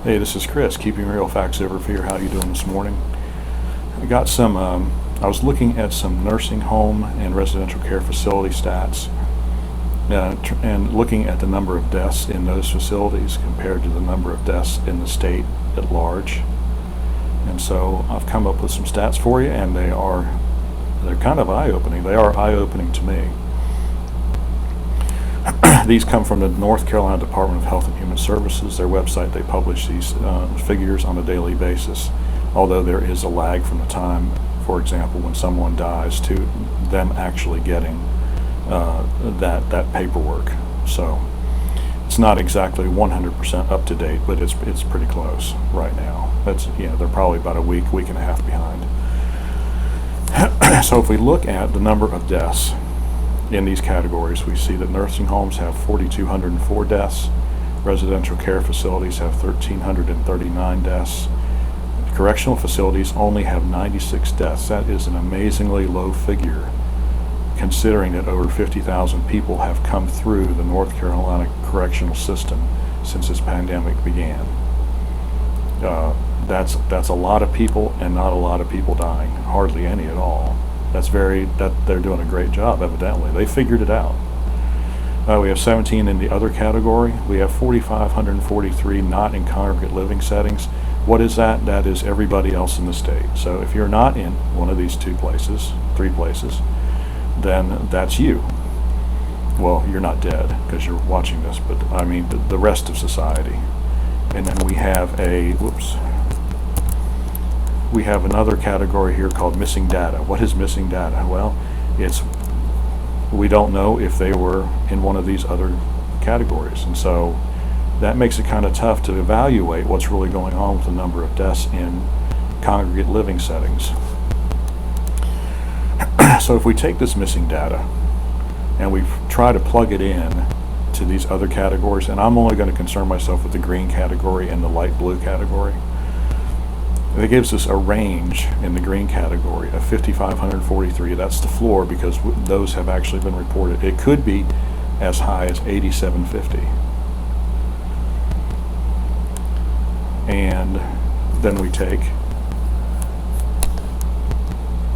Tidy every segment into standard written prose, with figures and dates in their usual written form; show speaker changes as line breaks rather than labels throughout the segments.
Hey, this is Chris, Keeping Real Facts Over Fear. How you doing this morning? I got some, I was looking at some nursing home and residential care facility stats and looking at the number of deaths in those facilities compared to the number of deaths in the state at large. And so I've come up with some stats for you, and they're kind of eye-opening. They are eye-opening to me. These come from the North Carolina Department of Health and Human Services. Their website, they publish these figures on a daily basis, although there is a lag from the time, for example, when someone dies to them actually getting that paperwork. So it's not exactly 100% up to date, but it's pretty close right now. They're probably about a week and a half behind. So if we look at the number of deaths in these categories, we see that nursing homes have 4,204 deaths, residential care facilities have 1,339 deaths, correctional facilities only have 96 deaths. That is an amazingly low figure, considering that over 50,000 people have come through the North Carolina correctional system since this pandemic began. That's a lot of people, and not a lot of people dying, hardly any at all. They're doing a great job, evidently. They figured it out. We have 17 in the other category. We have 4,543 not in congregate living settings. What is that? That is everybody else in the state. So if you're not in one of these three places, then that's you. Well, you're not dead because you're watching this, but I mean the rest of society. And then we have we have another category here called missing data. What is missing data? Well, we don't know if they were in one of these other categories, and so that makes it kind of tough to evaluate what's really going on with the number of deaths in congregate living settings. So if we take this missing data and we try to plug it in to these other categories, and I'm only going to concern myself with the green category and the light blue category, it gives us a range in the green category of 5,543. That's the floor because those have actually been reported. It could be as high as 8,750. And then we take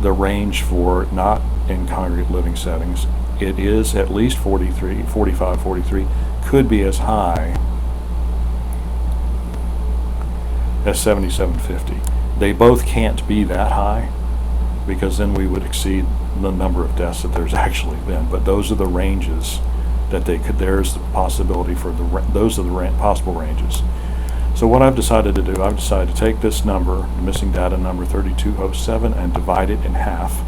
the range for not in congregate living settings. It is at least 45, 43, could be as high as 7,750. They both can't be that high because then we would exceed the number of deaths that there's actually been. But those are the ranges that there's the possibility for those are the possible ranges. So what I've decided to do, I've decided to take this number, the missing data number 3207, and divide it in half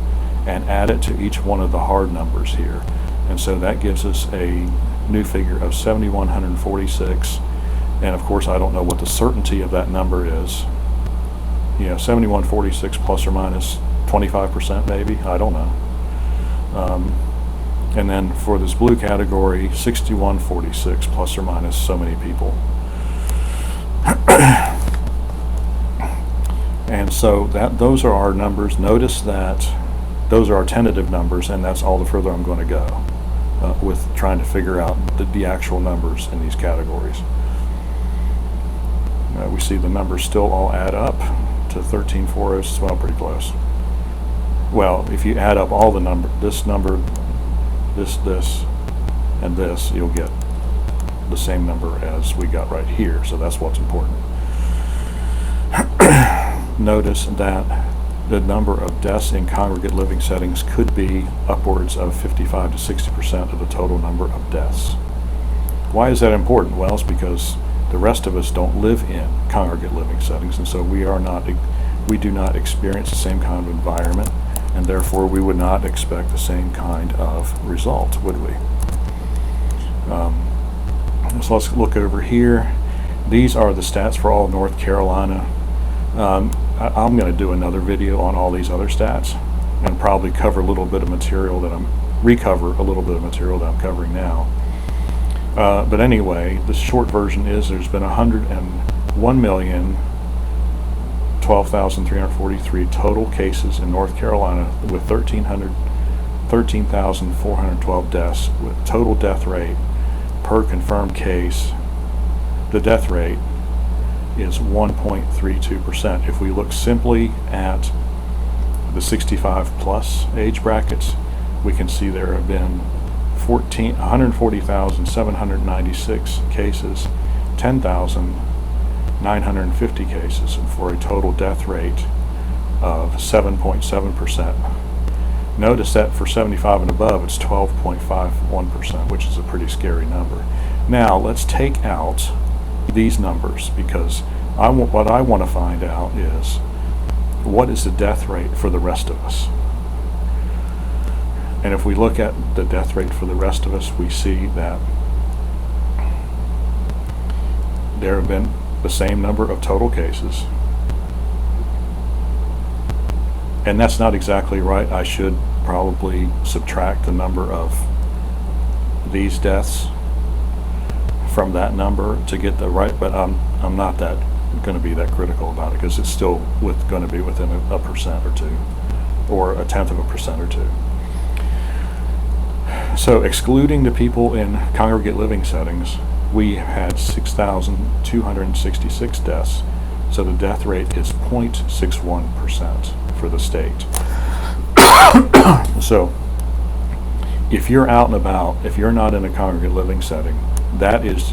and add it to each one of the hard numbers here. And so that gives us a new figure of 7,146. And of course, I don't know what the certainty of that number is. 7,146 plus or minus 25% maybe, I don't know. And then for this blue category, 6,146 plus or minus so many people. And so those are our numbers. Notice that those are our tentative numbers, and that's all the further I'm going to go with trying to figure out the actual numbers in these categories. We see the numbers still all add up to 13,406, well, pretty close. Well, if you add up all the this, and this, you'll get the same number as we got right here, so that's what's important. Notice that the number of deaths in congregate living settings could be upwards of 55 to 60% of the total number of deaths. Why is that important? Well, it's because the rest of us don't live in congregate living settings, and so we do not experience the same kind of environment, and therefore we would not expect the same kind of result, would we? So let's look over here. These are the stats for all of North Carolina. I'm going to do another video on all these other stats and probably recover a little bit of material that I'm covering now. But anyway, the short version is there's been 1,001,012,343 total cases in North Carolina with 13,412 deaths, with total death rate per confirmed case. The death rate is 1.32%. If we look simply at the 65 plus age brackets, we can see there have been 140,796 cases, 10,950 cases, for a total death rate of 7.7%. Notice that for 75 and above, it's 12.51%, which is a pretty scary number. Now, let's take out these numbers, because what I want to find out is, what is the death rate for the rest of us? And if we look at the death rate for the rest of us, we see that there have been the same number of total cases. And that's not exactly right. I should probably subtract the number of these deaths from that number to get the right, but I'm not that going to be that critical about it, because it's still going to be within a percent or two, or a tenth of a percent or two. So excluding the people in congregate living settings, we had 6,266 deaths. So the death rate is 0.61% for the state. So if you're out and about, if you're not in a congregate living setting, that is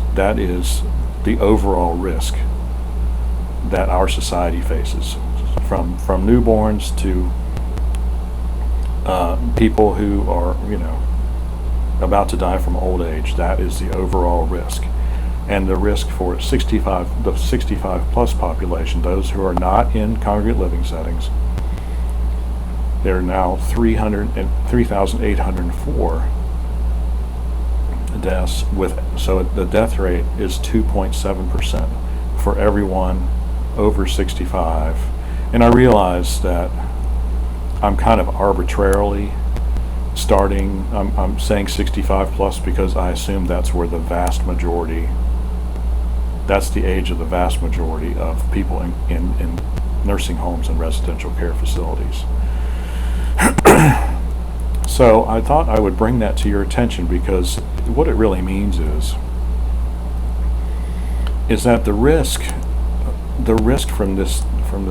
the overall risk that our society faces, from newborns to people who are, about to die from old age. That is the overall risk. And the risk for the 65 plus population, those who are not in congregate living settings, there are now 3,804 deaths, so the death rate is 2.7% for everyone over 65. And I realize that I'm kind of arbitrarily starting, I'm saying 65 plus because I assume that's where the vast majority, that's the age of the vast majority of people in nursing homes and residential care facilities. So I thought I would bring that to your attention, because what it really means is that the risk from this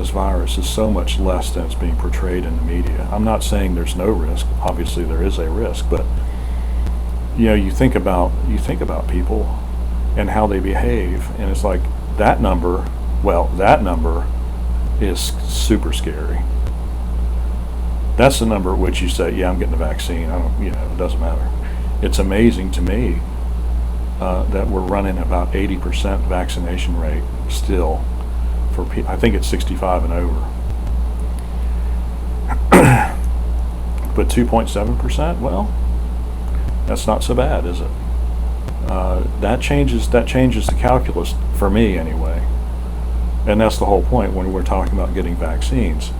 virus is so much less than it's being portrayed in the media. I'm not saying there's no risk. Obviously there is a risk, but you think about people and how they behave, and it's like that number is super scary. That's the number at which you say, yeah, I'm getting the vaccine. It doesn't matter. It's amazing to me that we're running about 80% vaccination rate still for people. I think it's 65 and over. But 2.7%, well, that's not so bad, is it? That changes the calculus for me anyway. And that's the whole point when we're talking about getting vaccines.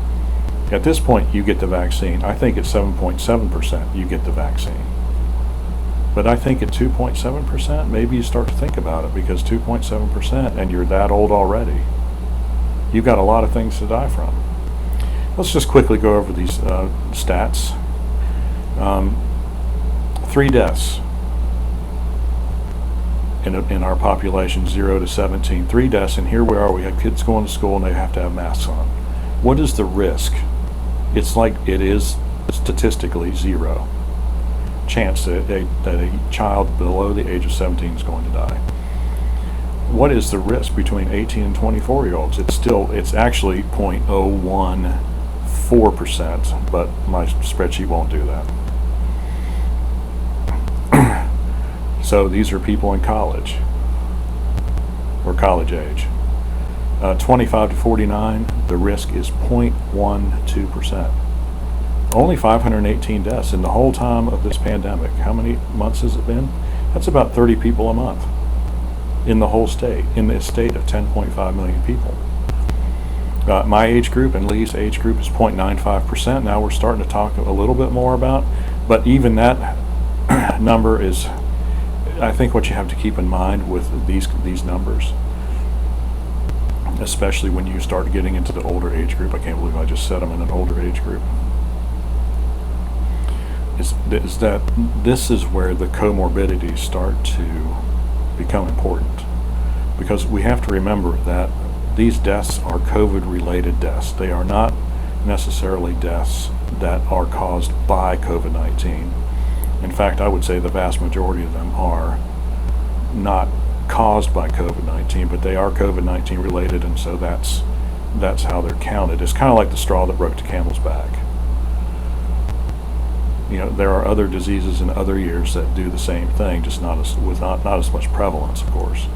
At this point, you get the vaccine. I think at 7.7%, you get the vaccine. But I think at 2.7%, maybe you start to think about it, because 2.7%, and you're that old already, you've got a lot of things to die from. Let's just quickly go over these stats. 3 deaths in our population, 0 to 17. 3 deaths, and here we are. We have kids going to school, and they have to have masks on. What is the risk? It's like it is statistically 0 chance that a child below the age of 17 is going to die. What is the risk between 18 and 24-year-olds? It's actually 0.014%, but my spreadsheet won't do that. So these are people in college or college age. 25 to 49, the risk is 0.12%. Only 518 deaths in the whole time of this pandemic. How many months has it been? That's about 30 people a month in the whole state, in the state of 10.5 million people. My age group and Lee's age group is 0.95%. Now we're starting to talk a little bit more about, but even that number is, I think, what you have to keep in mind with these numbers, especially when you start getting into the older age group. I can't believe I just said I'm in an older age group. Is that this is where the comorbidities start to become important, because we have to remember that these deaths are COVID-related deaths. They are not necessarily deaths that are caused by COVID-19. In fact, I would say the vast majority of them are not caused by COVID-19, but they are COVID-19 related, and so that's how they're counted. It's kind of like the straw that broke the camel's back. There are other diseases in other years that do the same thing, just not as much prevalence, of course.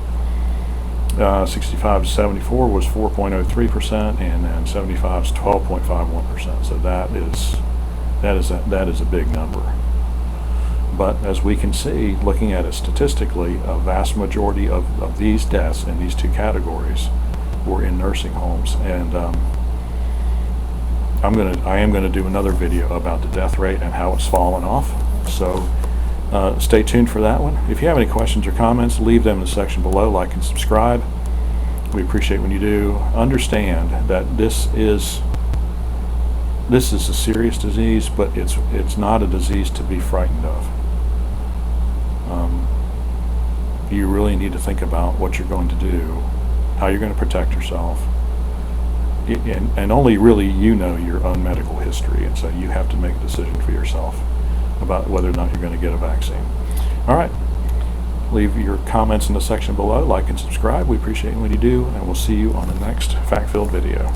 65 to 74 was 4.03%, and then 75 is 12.51%. So that is a big number. But as we can see, looking at it statistically, a vast majority of these deaths in these two categories were in nursing homes. And I am gonna do another video about the death rate and how it's fallen off. So stay tuned for that one. If you have any questions or comments, leave them in the section below. Like and subscribe. We appreciate when you do. Understand that this is a serious disease, but it's not a disease to be frightened of. You really need to think about what you're going to do, how you're going to protect yourself, and only really your own medical history, and so you have to make a decision for yourself about whether or not you're going to get a vaccine. All right, leave your comments in the section below, like and subscribe. We appreciate when you do, and we'll see you on the next fact-filled video.